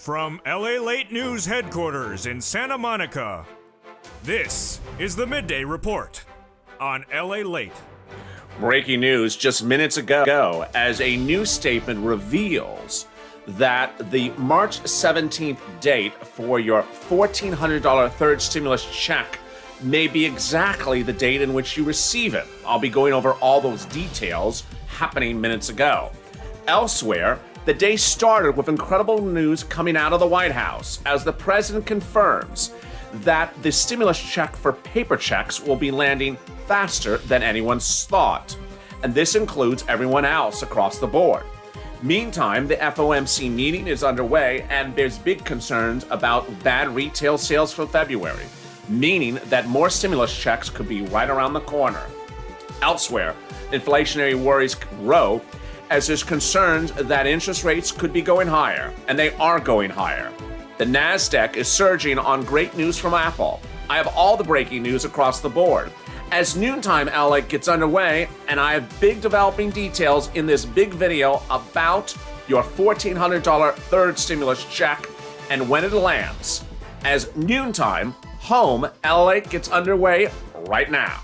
From LALATE News headquarters in Santa Monica, this is the Midday Report on LALATE. Breaking news just minutes ago as a new statement reveals that the March 17th date for your $1,400 third stimulus check may be exactly the date in which you receive it. I'll be going over all those details happening minutes ago. Elsewhere, the day started with incredible news coming out of the White House as the president confirms that the stimulus check for paper checks will be landing faster than anyone's thought. And this includes everyone else across the board. Meantime, the FOMC meeting is underway and there's big concerns about bad retail sales for February, meaning that more stimulus checks could be right around the corner. Elsewhere, inflationary worries grow as there's concerns that interest rates could be going higher, and they are going higher. The NASDAQ is surging on great news from Apple. I have all the breaking news across the board. As Noontime LA gets underway, and I have big developing details in this big video about your $1,400 third stimulus check and when it lands. As Noontime Home LA gets underway right now.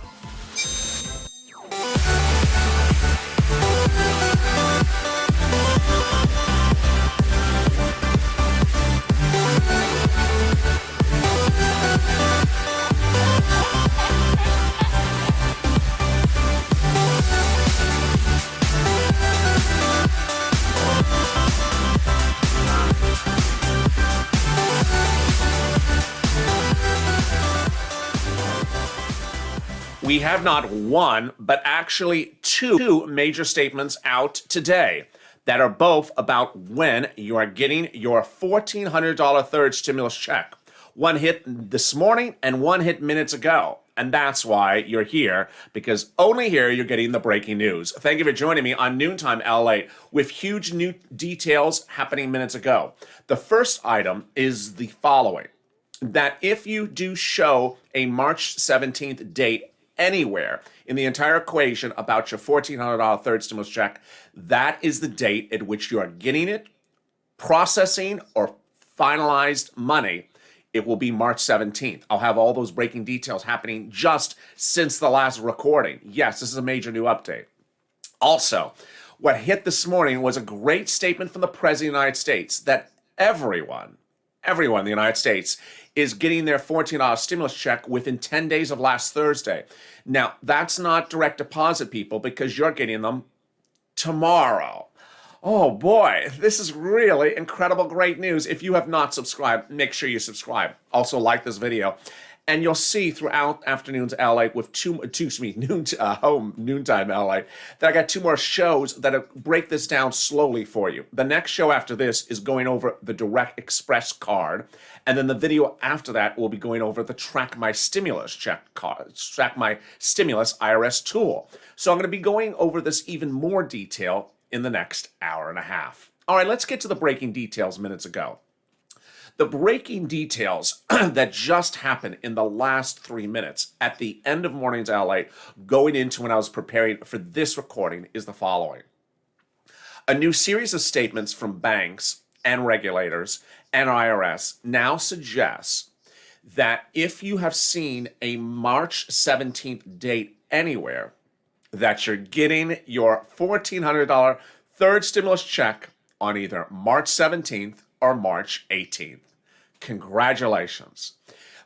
We have not one, but actually two major statements out today that are both about when you are getting your $1,400 third stimulus check. One hit this morning and one hit minutes ago. And that's why you're here, because only here you're getting the breaking news. Thank you for joining me on Noontime LA with huge new details happening minutes ago. The first item is the following, that if you do show a March 17th date anywhere in the entire equation about your $1,400 third stimulus check, that is the date at which you are getting it, processing, or finalized money. It will be March 17th. I'll have all those breaking details happening just since the last recording. Yes, this is a major new update. Also, what hit this morning was a great statement from the President of the United States that everyone in the United States is getting their $14 stimulus check within 10 days of last Thursday. Now, that's not direct deposit, people, because you're getting them tomorrow. Oh boy, this is really incredible, great news. If you have not subscribed, make sure you subscribe. Also like this video. And you'll see throughout afternoons LA with noontime LA, that I got two more shows that break this down slowly for you. The next show after this is going over the Direct Express card. And then the video after that will be going over the Track My Stimulus check card, Track My Stimulus IRS tool. So I'm going to be going over this even more detail in the next hour and a half. All right, let's get to the breaking details minutes ago. The breaking details that just happened in the last 3 minutes at the end of Mornings LA, going into when I was preparing for this recording, is the following. A new series of statements from banks and regulators and IRS now suggests that if you have seen a March 17th date anywhere, that you're getting your $1,400 third stimulus check on either March 17th or March 18th. Congratulations.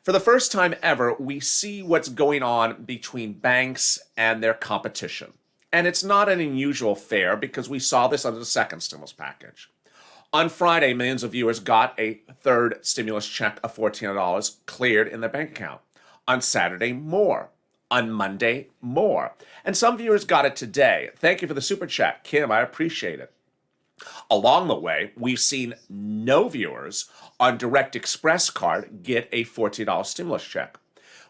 For the first time ever, we see what's going on between banks and their competition. And it's not an unusual fare because we saw this under the second stimulus package. On Friday, millions of viewers got a third stimulus check of $1,400 cleared in their bank account. On Saturday, more. On Monday, more. And some viewers got it today. Thank you for the super chat, Kim. I appreciate it. Along the way, we've seen no viewers on Direct Express card get a $14 stimulus check.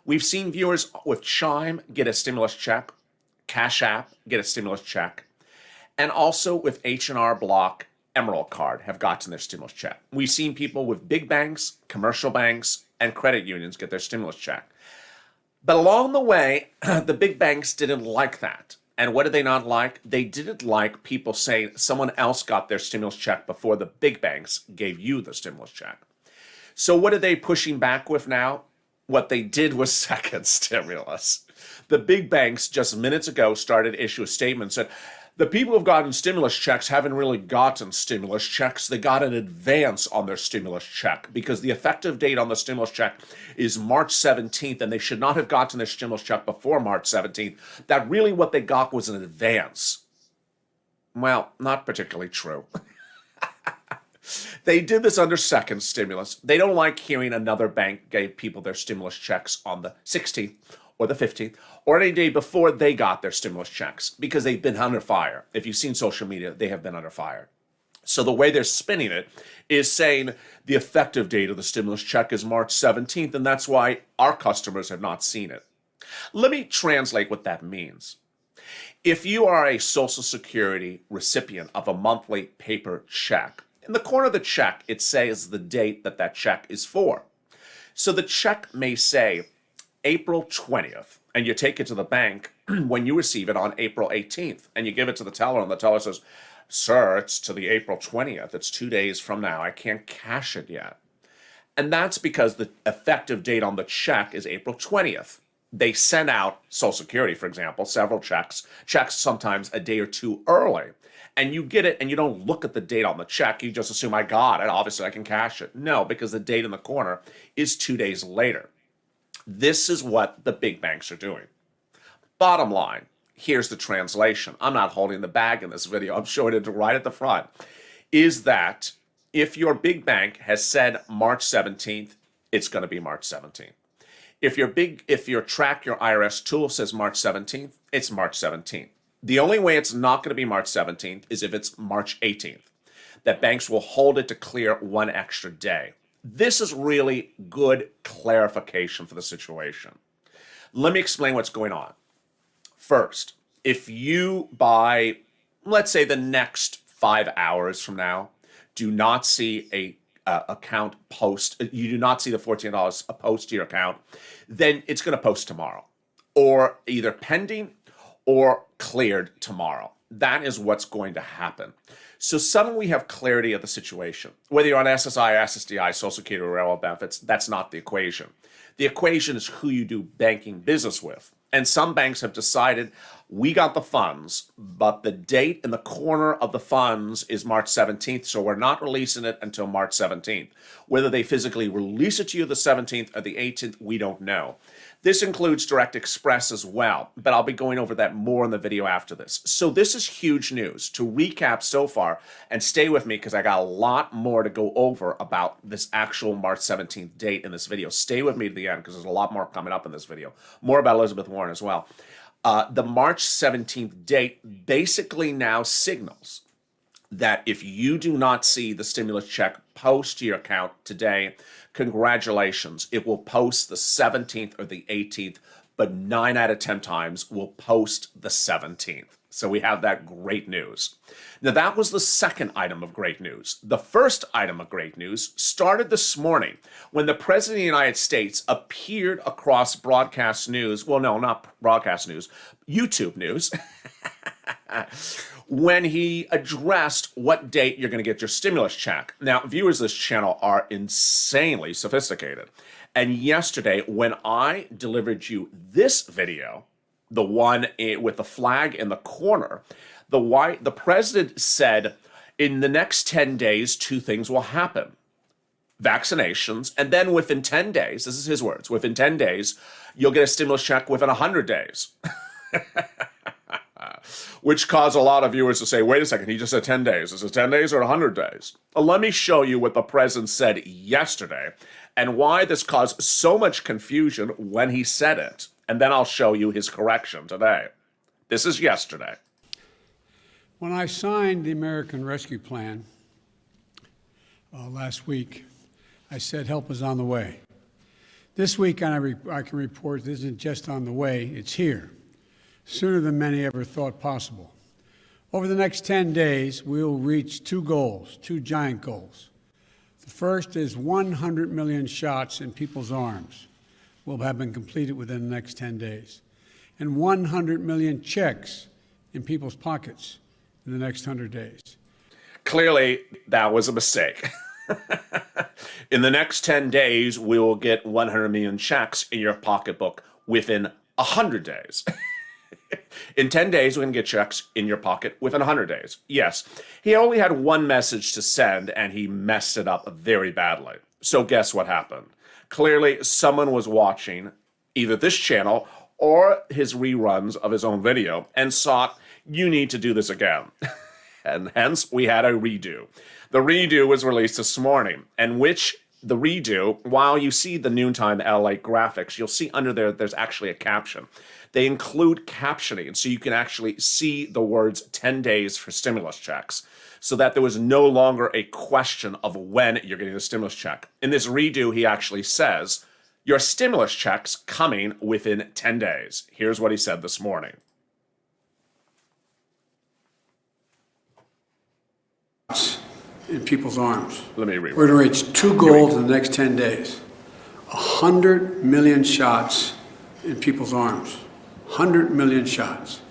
We've seen viewers with Chime get a stimulus check, Cash App get a stimulus check, and also with H&R Block Emerald card have gotten their stimulus check. We've seen people with big banks, commercial banks, and credit unions get their stimulus check. But along the way, the big banks didn't like that. And what did they not like? They didn't like people saying someone else got their stimulus check before the big banks gave you the stimulus check. So what are they pushing back with now? What they did was second stimulus. The big banks just minutes ago started to issue a statement and said, the people who've gotten stimulus checks haven't really gotten stimulus checks. They got an advance on their stimulus check because the effective date on the stimulus check is March 17th, and they should not have gotten their stimulus check before March 17th. That really what they got was an advance. Well, not particularly true. They did this under second stimulus. They don't like hearing another bank gave people their stimulus checks on the 16th or the 15th or any day before they got their stimulus checks because they've been under fire. If you've seen social media, they have been under fire. So the way they're spinning it is saying the effective date of the stimulus check is March 17th, and that's why our customers have not seen it. Let me translate what that means. If you are a Social Security recipient of a monthly paper check, in the corner of the check, it says the date that that check is for. So the check may say April 20th, and you take it to the bank when you receive it on April 18th, and you give it to the teller, and the teller says, sir, it's to the April 20th. It's 2 days from now. I can't cash it yet. And that's because the effective date on the check is April 20th. They send out Social Security, for example, several checks sometimes a day or two early. And you get it and you don't look at the date on the check. You just assume, I got it. Obviously, I can cash it. No, because the date in the corner is 2 days later. This is what the big banks are doing. Bottom line, here's the translation. I'm not holding the bag in this video. I'm showing it right at the front. Is that if your big bank has said March 17th, it's going to be March 17th. If your track your IRS tool says March 17th, it's March 17th. The only way it's not going to be March 17th is if it's March 18th. That banks will hold it to clear one extra day. This is really good clarification for the situation. Let me explain what's going on. First, if you by, let's say the next 5 hours from now, do not see a account post, you do not see the $14 a post to your account, then it's going to post tomorrow, or either pending or cleared tomorrow. That is what's going to happen. So suddenly we have clarity of the situation. Whether you're on SSI, SSDI, Social Security, or railroad benefits, that's not the equation. The equation is who you do banking business with. And some banks have decided, we got the funds, but the date in the corner of the funds is March 17th, so we're not releasing it until March 17th. Whether they physically release it to you the 17th or the 18th, we don't know. This includes Direct Express as well, but I'll be going over that more in the video after this. So this is huge news. To recap so far, and stay with me because I got a lot more to go over about this actual March 17th date in this video. Stay with me to the end because there's a lot more coming up in this video. More about Elizabeth Warren as well. The March 17th date basically now signals that if you do not see the stimulus check post to your account today, congratulations. It will post the 17th or the 18th, but 9 out of 10 times will post the 17th. So we have that great news. Now that was the second item of great news. The first item of great news started this morning when the President of the United States appeared across broadcast news. Well, no, not broadcast news, YouTube news. When he addressed what date you're going to get your stimulus check. Now, viewers of this channel are insanely sophisticated. And yesterday, when I delivered you this video, the one with the flag in the corner, the president said, in the next 10 days, 2 things will happen. Vaccinations, and then within 10 days, this is his words, within 10 days, you'll get a stimulus check within 100 days. Which caused a lot of viewers to say, wait a second, he just said 10 days. Is it 10 days or 100 days? Well, let me show you what the president said yesterday and why this caused so much confusion when he said it. And then I'll show you his correction today. This is yesterday. When I signed the American Rescue Plan last week, I said help is on the way. This week, I can report this isn't just on the way, it's here. Sooner than many ever thought possible. Over the next 10 days, we will reach 2 goals, 2 giant goals. The first is 100 million shots in people's arms will have been completed within the next 10 days. And 100 million checks in people's pockets in the next 100 days. Clearly, that was a mistake. In the next 10 days, we will get 100 million checks in your pocketbook within 100 days. In 10 days, we're going to get checks in your pocket within 100 days. Yes, he only had one message to send, and he messed it up very badly. So guess what happened? Clearly, someone was watching either this channel or his reruns of his own video and thought, you need to do this again. And hence, we had a redo. The redo was released this morning, and which the redo, while you see the noontime LALATE graphics, you'll see under there's actually a caption. They include captioning, so you can actually see the words 10 days for stimulus checks, so that there was no longer a question of when you're getting the stimulus check. In this redo, he actually says, your stimulus check's coming within 10 days. Here's what he said this morning. In people's arms. Let me read. We're going to reach two goals in the next 10 days. 100 million shots in people's arms. 100 million shots.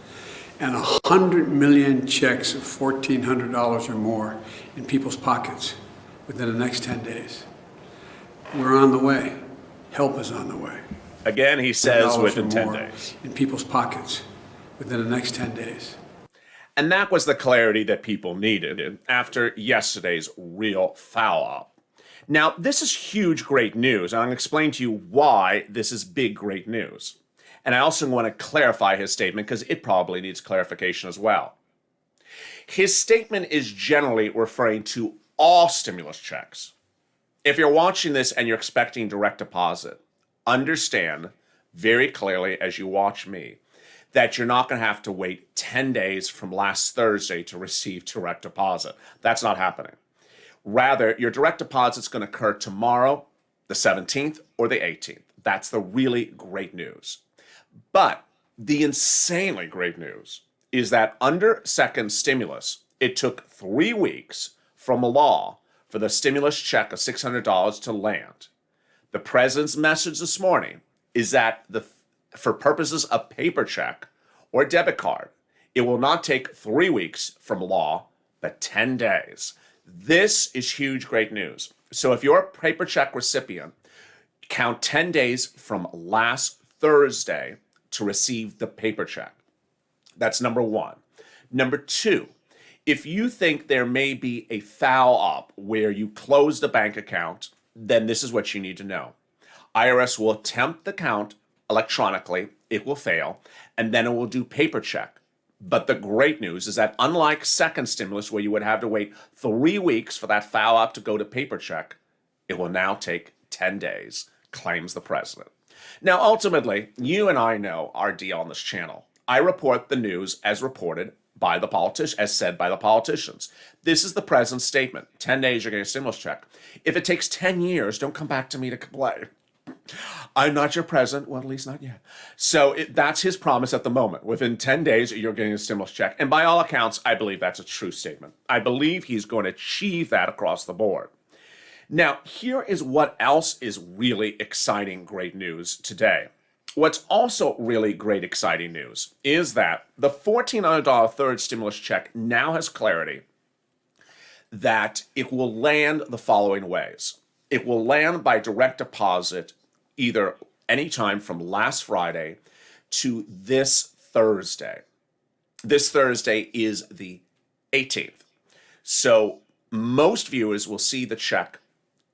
And 100 million checks of $1,400 or more in people's pockets within the next 10 days. We're on the way. Help is on the way. Again, he says within 10 more days. in people's pockets within the next 10 days. And that was the clarity that people needed after yesterday's real foul-up. Now, this is huge, great news, and I'm going to explain to you why this is big, great news. And I also want to clarify his statement because it probably needs clarification as well. His statement is generally referring to all stimulus checks. If you're watching this and you're expecting direct deposit, understand very clearly as you watch me that you're not going to have to wait 10 days from last Thursday to receive direct deposit. That's not happening. Rather, your direct deposit is going to occur tomorrow, the 17th, or the 18th. That's the really great news. But the insanely great news is that under second stimulus, it took 3 weeks from law for the stimulus check of $600 to land. The president's message this morning is that for purposes of paper check or debit card, it will not take 3 weeks from law, but 10 days. This is huge, great news. So if you're a paper check recipient, count 10 days from last Thursday to receive the paper check. That's number one. Number two, if you think there may be a foul-up where you close the bank account, then this is what you need to know. IRS will attempt the count electronically, it will fail, and then it will do paper check. But the great news is that unlike second stimulus, where you would have to wait 3 weeks for that foul-up to go to paper check, it will now take 10 days, claims the president. Now, ultimately, you and I know our deal on this channel. I report the news as reported by the politicians, as said by the politicians. This is the president's statement. 10 days, you're getting a stimulus check. If it takes 10 years, don't come back to me to complain. I'm not your president. Well, at least not yet. So that's his promise at the moment. Within 10 days, you're getting a stimulus check. And by all accounts, I believe that's a true statement. I believe he's going to achieve that across the board. Now, here is what else is really exciting, great news today. What's also really great, exciting news is that the $1,400 third stimulus check now has clarity that it will land the following ways. It will land by direct deposit either anytime from last Friday to this Thursday. This Thursday is the 18th. So most viewers will see the check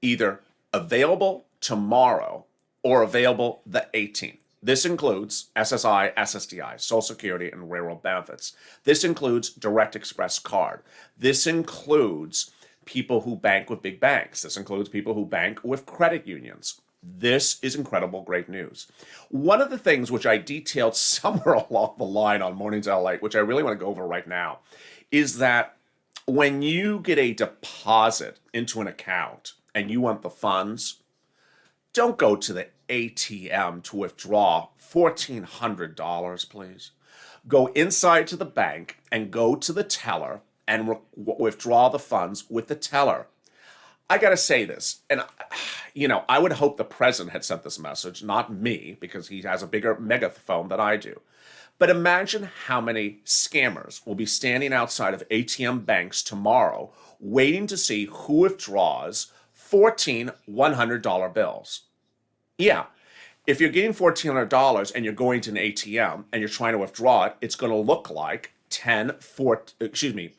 either available tomorrow or available the 18th. This includes SSI, SSDI, Social Security, and railroad benefits. This includes Direct Express card. This includes people who bank with big banks. This includes people who bank with credit unions. This is incredible, great news. One of the things which I detailed somewhere along the line on Mornings LALATE, which I really want to go over right now, is that when you get a deposit into an account and you want the funds, don't go to the ATM to withdraw $1,400, please. Go inside to the bank and go to the teller and withdraw the funds with the teller. I got to say this, and I would hope the president had sent this message, not me, because he has a bigger megaphone than I do. But imagine how many scammers will be standing outside of ATM banks tomorrow waiting to see who withdraws 14 $100 bills. Yeah, if you're getting $1,400 and you're going to an ATM and you're trying to withdraw it, it's going to look like 14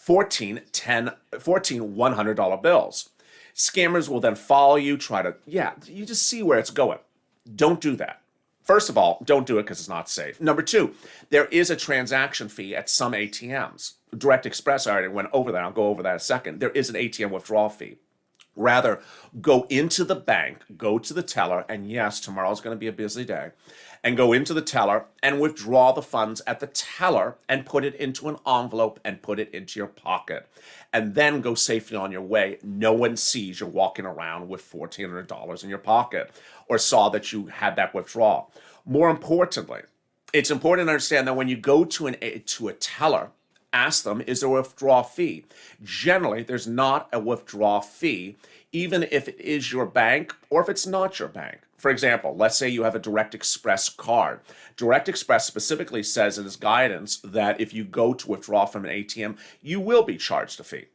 $100 bills. Scammers will then follow you, you just see where it's going. Don't do that. First of all, don't do it because it's not safe. Number two, there is a transaction fee at some ATMs. Direct Express, I already went over that. I'll go over that in a second. There is an ATM withdrawal fee. Rather, go into the bank, go to the teller, and yes, tomorrow's going to be a busy day, and go into the teller and withdraw the funds at the teller and put it into an envelope and put it into your pocket. And then go safely on your way. No one sees you're walking around with $1,400 in your pocket or saw that you had that withdrawal. More importantly, it's important to understand that when you go to a teller, ask them, is there a withdrawal fee? Generally, there's not a withdrawal fee, even if it is your bank or if it's not your bank. For example, let's say you have a Direct Express card. Direct Express specifically says in its guidance that if you go to withdraw from an ATM, you will be charged a fee.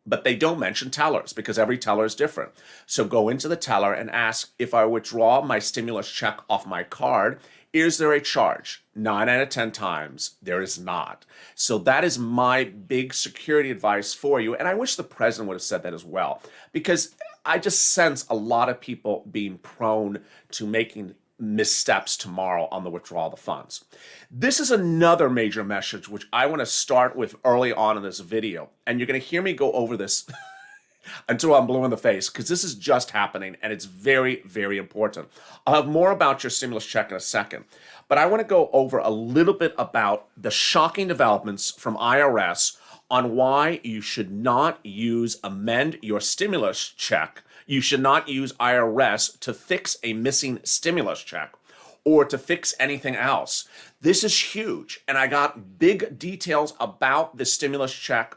But they don't mention tellers because every teller is different. So go into the teller and ask, if I withdraw my stimulus check off my card, is there a charge? 9 out of 10 times, there is not. So that is my big security advice for you. And I wish the president would have said that as well, because I just sense a lot of people being prone to making missteps tomorrow on the withdrawal of the funds. This is another major message which I want to start with early on in this video. And you're going to hear me go over this until I'm blue in the face, because this is just happening and it's very, very important. I'll have more about your stimulus check in a second, but I want to go over a little bit about the shocking developments from IRS on why you should not amend your stimulus check. You should not use IRS to fix a missing stimulus check or to fix anything else. This is huge, and I got big details about the stimulus check,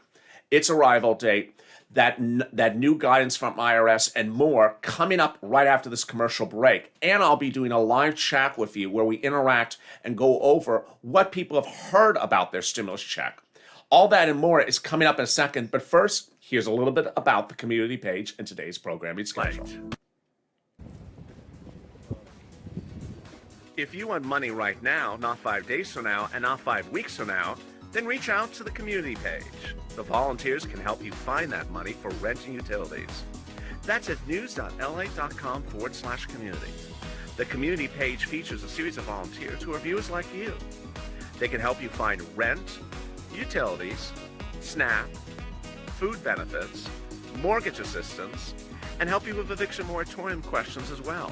its arrival date, that new guidance from IRS, and more coming up right after this commercial break. And I'll be doing a live chat with you where we interact and go over what people have heard about their stimulus check. All that and more is coming up in a second, but first, here's a little bit about the community page and today's programming schedule. If you want money right now, not 5 days from now, and not 5 weeks from now, then reach out to the community page. The volunteers can help you find that money for rent and utilities. That's at news.la.com/community. The community page features a series of volunteers who are viewers like you. They can help you find rent, utilities, SNAP, food benefits, mortgage assistance, and help you with eviction moratorium questions as well.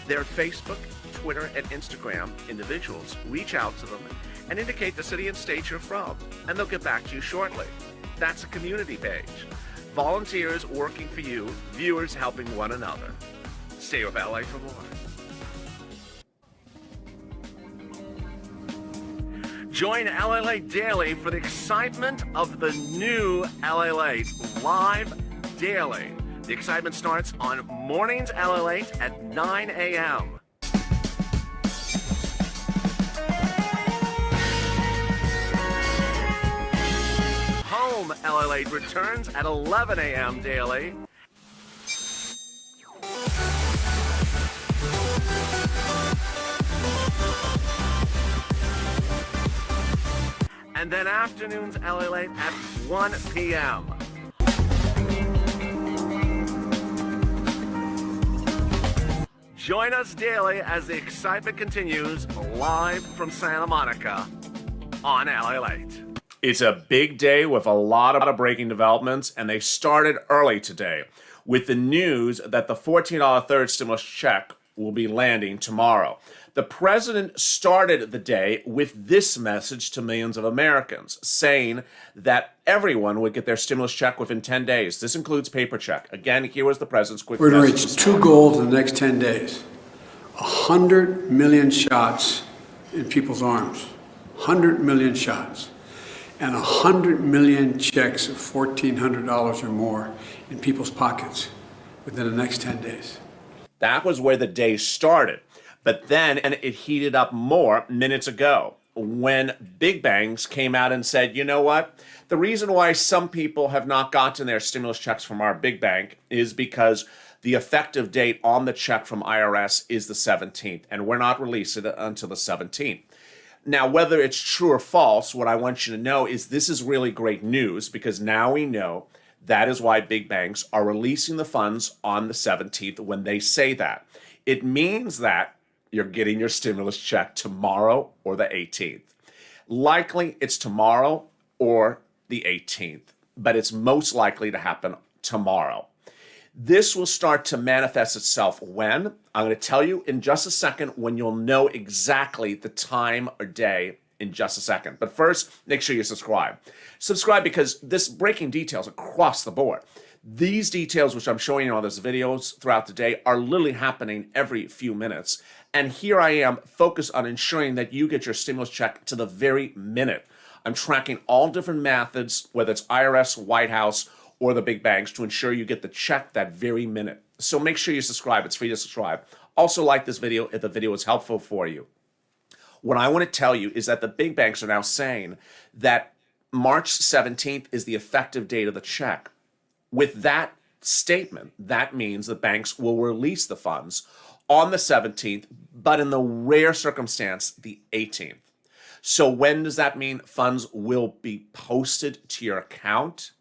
Their Facebook, Twitter, and Instagram individuals reach out to them and indicate the city and state you're from, and they'll get back to you shortly. That's a community page. Volunteers working for you, viewers helping one another. Stay with LA for more. Join LALATE Daily for the excitement of the new LALATE live daily. The excitement starts on mornings LALATE at 9 a.m. Home LALATE returns at 11 a.m. daily. And then afternoons LALATE at 1 p.m. Join us daily as the excitement continues live from Santa Monica on LALATE. It's a big day with a lot of breaking developments, and they started early today with the news that the $14 third stimulus check will be landing tomorrow. The president started the day with this message to millions of Americans, saying that everyone would get their stimulus check within 10 days. This includes paper check. Again, here was the president's quick message. We're going to reach 2 goals in the next 10 days. 100 million shots in people's arms. 100 million shots. And 100 million checks of $1,400 or more in people's pockets within the next 10 days. That was where the day started. But then, and it heated up more minutes ago. when big banks came out and said, you know what? The reason why some people have not gotten their stimulus checks from our big bank is because the effective date on the check from IRS is the 17th, and we're not releasing it until the 17th. Now, whether it's true or false, what I want you to know is this is really great news, because now we know that is why big banks are releasing the funds on the 17th when they say that. It means that you're getting your stimulus check tomorrow or the 18th. Likely it's tomorrow or the 18th, but it's most likely to happen tomorrow. This will start to manifest itself when? I'm going to tell you in just a second when you'll know exactly the time or day in just a second. But first, make sure you subscribe. Subscribe because this breaking details across the board. These details, which I'm showing you on these videos throughout the day, are literally happening every few minutes. And here I am focused on ensuring that you get your stimulus check to the very minute. I'm tracking all different methods, whether it's IRS, White House, or the big banks, to ensure you get the check that very minute. So make sure you subscribe. It's free to subscribe. Also like this video if the video is helpful for you. What I want to tell you is that the big banks are now saying that March 17th is the effective date of the check. With that statement, that means the banks will release the funds on the 17th, but in the rare circumstance, the 18th. So when does that mean funds will be posted to your account?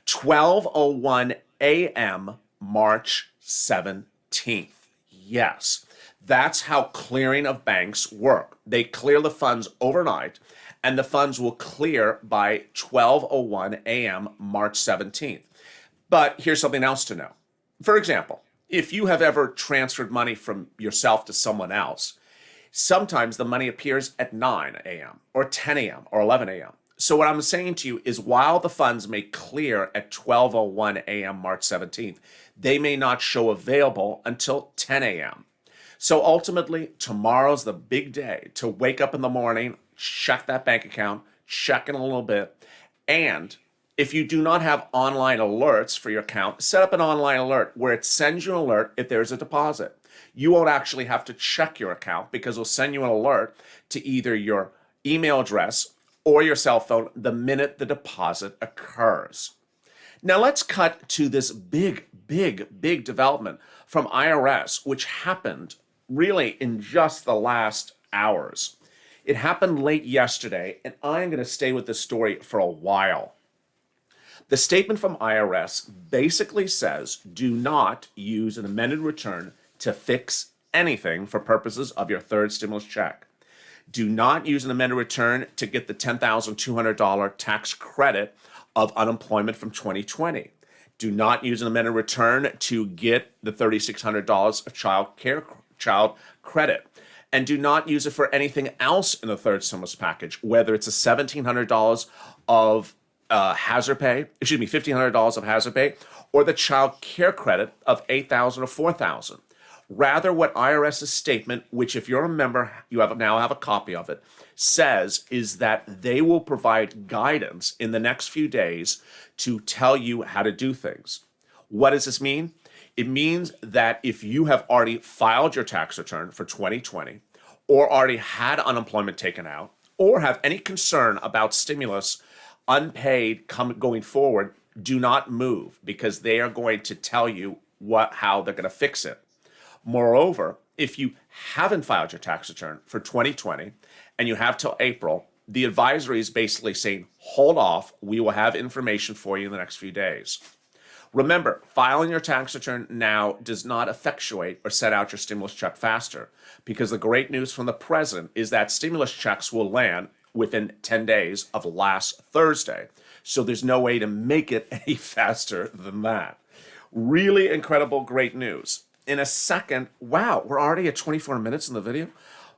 12:01 a.m. March 17th. Yes, that's how clearing of banks work. They clear the funds overnight, and the funds will clear by 12:01 a.m. March 17th. But here's something else to know. For example, if you have ever transferred money from yourself to someone else, sometimes the money appears at 9 a.m. or 10 a.m. or 11 a.m. So what I'm saying to you is while the funds may clear at 12:01 a.m. March 17th, they may not show available until 10 a.m. So ultimately, tomorrow's the big day to wake up in the morning, check that bank account, check in a little bit, and if you do not have online alerts for your account, set up an online alert where it sends you an alert if there's a deposit. You won't actually have to check your account because it'll send you an alert to either your email address or your cell phone the minute the deposit occurs. Now let's cut to this big development from IRS, which happened really in just the last hours. It happened late yesterday, and I'm going to stay with this story for a while. The statement from IRS basically says, do not use an amended return to fix anything for purposes of your third stimulus check. Do not use an amended return to get the $10,200 tax credit of unemployment from 2020. Do not use an amended return to get the $3,600 of child credit. And do not use it for anything else in the third stimulus package, whether it's a $1,700 of hazard pay, $1,500 of hazard pay, or the child care credit of $8,000 or $4,000. Rather, what IRS's statement, which if you're a member, you now have a copy of it, says is that they will provide guidance in the next few days to tell you how to do things. What does this mean? It means that if you have already filed your tax return for 2020, or already had unemployment taken out, or have any concern about stimulus unpaid going forward, do not move, because they are going to tell you how they're going to fix it. Moreover, if you haven't filed your tax return for 2020 and you have till April, the advisory is basically saying, hold off, we will have information for you in the next few days. Remember, filing your tax return now does not effectuate or set out your stimulus check faster, because the great news from the president is that stimulus checks will land within 10 days of last Thursday. So there's no way to make it any faster than that. Really incredible, great news. In a second, wow, we're already at 24 minutes in the video.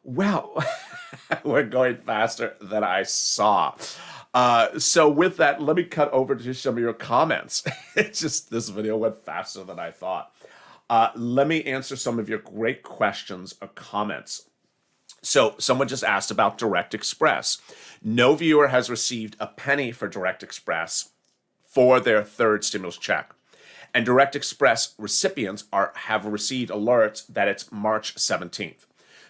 Wow, we're going faster than I saw. So with that, let me cut over to some of your comments. It's just, this video went faster than I thought. Let me answer some of your great questions or comments. So someone just asked about Direct Express. No viewer has received a penny for Direct Express for their third stimulus check. And Direct Express recipients have received alerts that it's March 17th.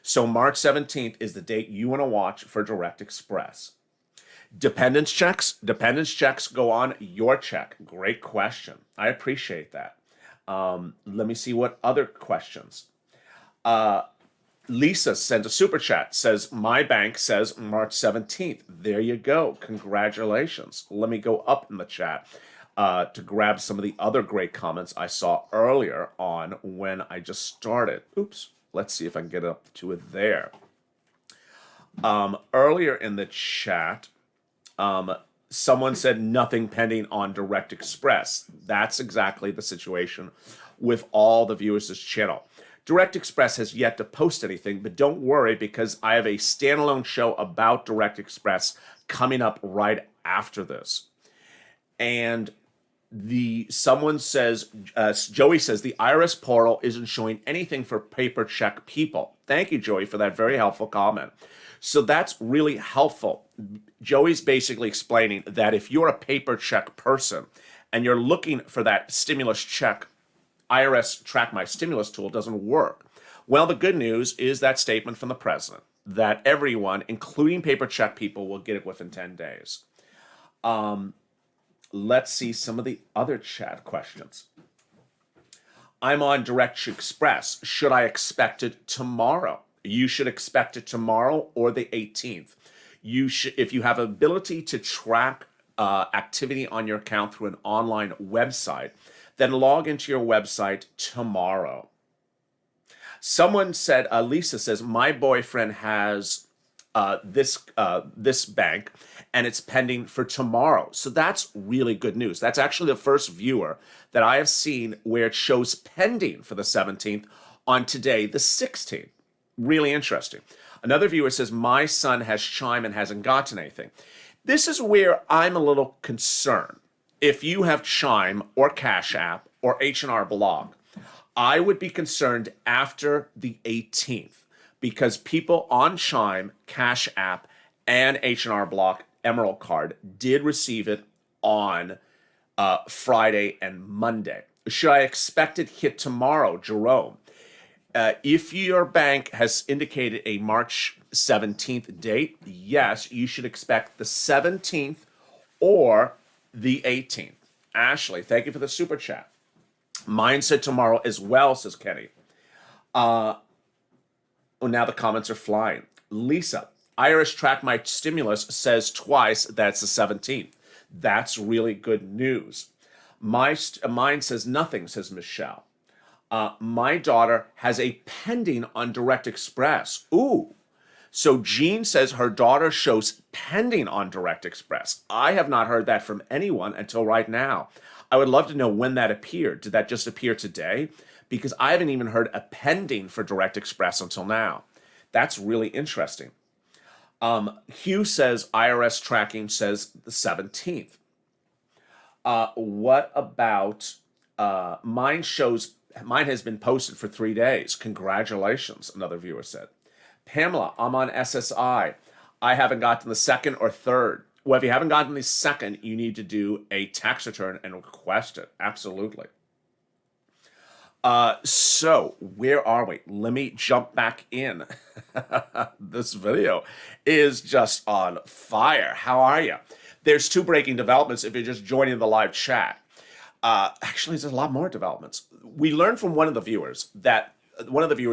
So March 17th is the date you want to watch for Direct Express. Dependence checks go on your check. Great question. I appreciate that. Let me see what other questions. Lisa sent a super chat, says, my bank says March 17th. There you go. Congratulations. Let me go up in the chat to grab some of the other great comments I saw earlier on when I just started. Oops. Let's see if I can get up to it there. Earlier in the chat, someone said nothing pending on Direct Express. That's exactly the situation with all the viewers of this channel. Direct Express has yet to post anything, but don't worry because I have a standalone show about Direct Express coming up right after this. And someone says, Joey says, the IRS portal isn't showing anything for paper check people. Thank you, Joey, for that very helpful comment. So that's really helpful. Joey's basically explaining that if you're a paper check person and you're looking for that stimulus check, IRS Track My Stimulus tool doesn't work. Well, the good news is that statement from the president that everyone, including paper check people, will get it within 10 days. Let's see some of the other chat questions. I'm on Direct Express. Should I expect it tomorrow? You should expect it tomorrow or the 18th. You should, if you have ability to track activity on your account through an online website, then log into your website tomorrow. Someone said, Lisa says, my boyfriend has this bank and it's pending for tomorrow. So that's really good news. That's actually the first viewer that I have seen where it shows pending for the 17th on today, the 16th. Really interesting. Another viewer says, my son has Chime and hasn't gotten anything. This is where I'm a little concerned. If you have Chime or Cash App or H&R Block, I would be concerned after the 18th because people on Chime, Cash App, and H&R Block Emerald Card did receive it on Friday and Monday. Should I expect it hit tomorrow, Jerome? If your bank has indicated a March 17th date, yes, you should expect the 17th or the 18th. Ashley, thank you for the super chat. Mine said tomorrow as well, says Kenny. Well, now the comments are flying. Lisa, IRS Track My Stimulus says twice that's the 17th. That's really good news. Mine says nothing, says Michelle. My daughter has a pending on Direct Express. Ooh. So Jean says her daughter shows pending on Direct Express. I have not heard that from anyone until right now. I would love to know when that appeared. Did that just appear today? Because I haven't even heard a pending for Direct Express until now. That's really interesting. Hugh says IRS tracking says the 17th. What about mine has been posted for 3 days. Congratulations, another viewer said. Pamela, I'm on SSI. I haven't gotten the second or third. Well, if you haven't gotten the second, you need to do a tax return and request it. Absolutely. So where are we? Let me jump back in. This video is just on fire. How are you? There's 2 breaking developments if you're just joining the live chat. Actually, there's a lot more developments. We learned from one of the viewers that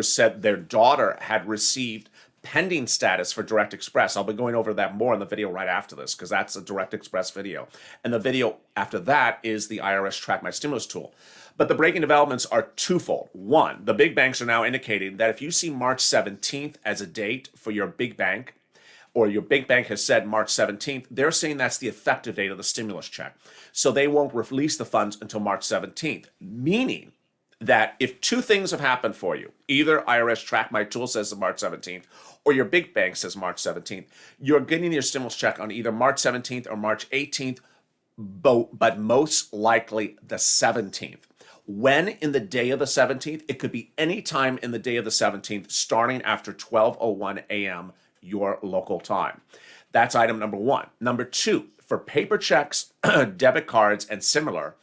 said their daughter had received pending status for Direct Express. I'll be going over that more in the video right after this because that's a Direct Express video. And the video after that is the IRS Track My Stimulus tool. But the breaking developments are twofold. One, the big banks are now indicating that if you see March 17th as a date for your big bank, or your big bank has said March 17th, they're saying that's the effective date of the stimulus check. So they won't release the funds until March 17th, meaning that if 2 things have happened for you, either IRS Track My Tool says March 17th, or your big bank says March 17th, you're getting your stimulus check on either March 17th or March 18th, but most likely the 17th. When in the day of the 17th? It could be any time in the day of the 17th, starting after 12:01 a.m. your local time. That's item number 1. Number 2, for paper checks, debit cards, and similar,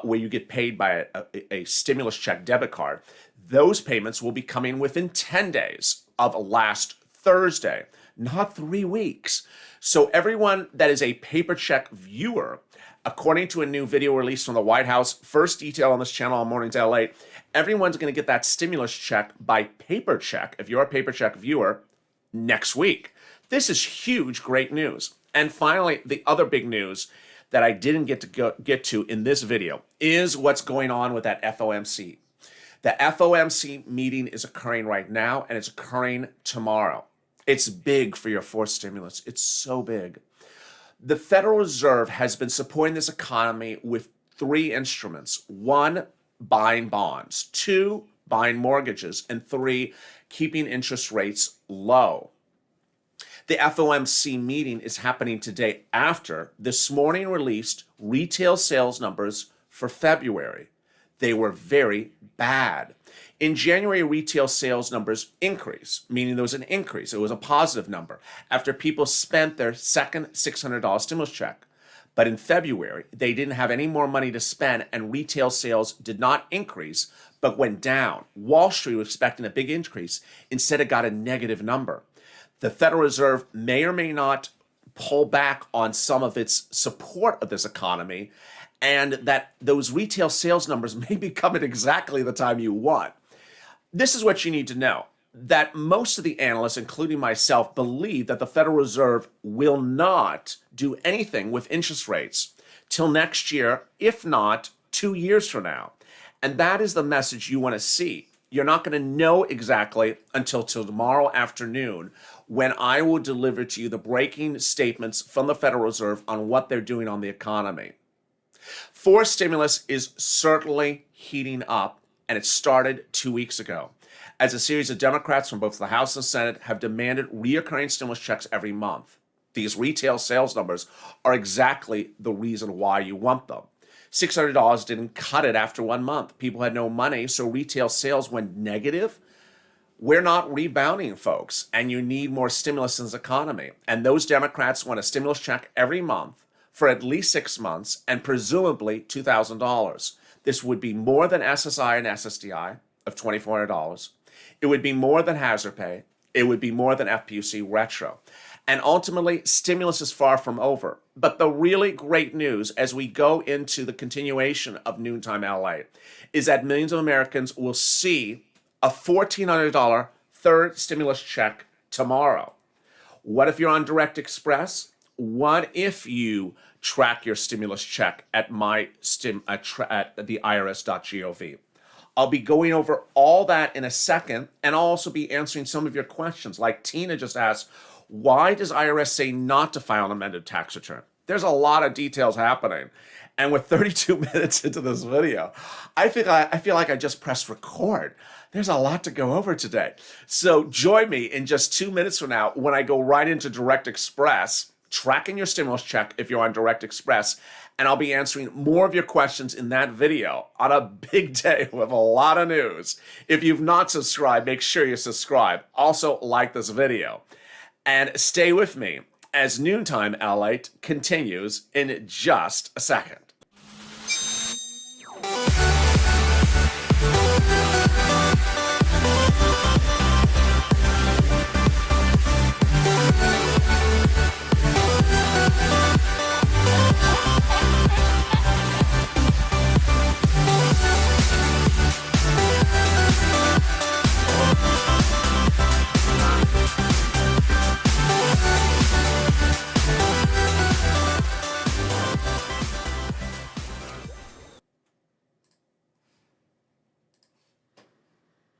where you get paid by a stimulus check debit card, Those payments will be coming within 10 days of last Thursday, not 3 weeks. So everyone that is a paper check viewer, according to a new video release from the White House, first detail on this channel on Mornings at LALATE, everyone's going to get that stimulus check by paper check, if you're a paper check viewer, next week. This is huge, great news. And finally, the other big news that I didn't get to in this video is what's going on with that FOMC. The FOMC meeting is occurring right now, and it's occurring tomorrow. It's big for your forced stimulus. It's so big. The Federal Reserve has been supporting this economy with 3 instruments. 1, buying bonds. 2, buying mortgages. And 3, keeping interest rates low. The FOMC meeting is happening today after this morning released retail sales numbers for February. They were very bad. In January, retail sales numbers increased, meaning there was an increase. It was a positive number after people spent their second $600 stimulus check. But in February, they didn't have any more money to spend, and retail sales did not increase, but went down. Wall Street was expecting a big increase. Instead, it got a negative number. The Federal Reserve may or may not pull back on some of its support of this economy, and that those retail sales numbers may be coming exactly the time you want. This is what you need to know, that most of the analysts, including myself, believe that the Federal Reserve will not do anything with interest rates till next year, if not 2 years from now. And that is the message you want to see. You're not going to know exactly until tomorrow afternoon, when I will deliver to you the breaking statements from the Federal Reserve on what they're doing on the economy. Forced stimulus is certainly heating up, and it started 2 weeks ago, as a series of Democrats from both the House and Senate have demanded reoccurring stimulus checks every month. These retail sales numbers are exactly the reason why you want them. $600 didn't cut it after 1 month. People had no money, so retail sales went negative. We're not rebounding, folks, and you need more stimulus in this economy. And those Democrats want a stimulus check every month for at least 6 months, and presumably $2,000. This would be more than SSI and SSDI of $2,400. It would be more than hazard pay. It would be more than FPUC retro. And ultimately, stimulus is far from over. But the really great news as we go into the continuation of Noontime LA is that millions of Americans will see a $1,400 third stimulus check tomorrow. What if you're on Direct Express? What if you track your stimulus check at the irs.gov? I'll be going over all that in a second, and I'll also be answering some of your questions. Like Tina just asked, why does IRS say not to file an amended tax return? There's a lot of details happening. And with 32 minutes into this video, I feel like I just pressed record. There's a lot to go over today. So join me in just 2 minutes from now when I go right into Direct Express, tracking your stimulus check if you're on Direct Express, and I'll be answering more of your questions in that video on a big day with a lot of news. If you've not subscribed, make sure you subscribe. Also, like this video. And stay with me as Noontime LALATE continues in just a second.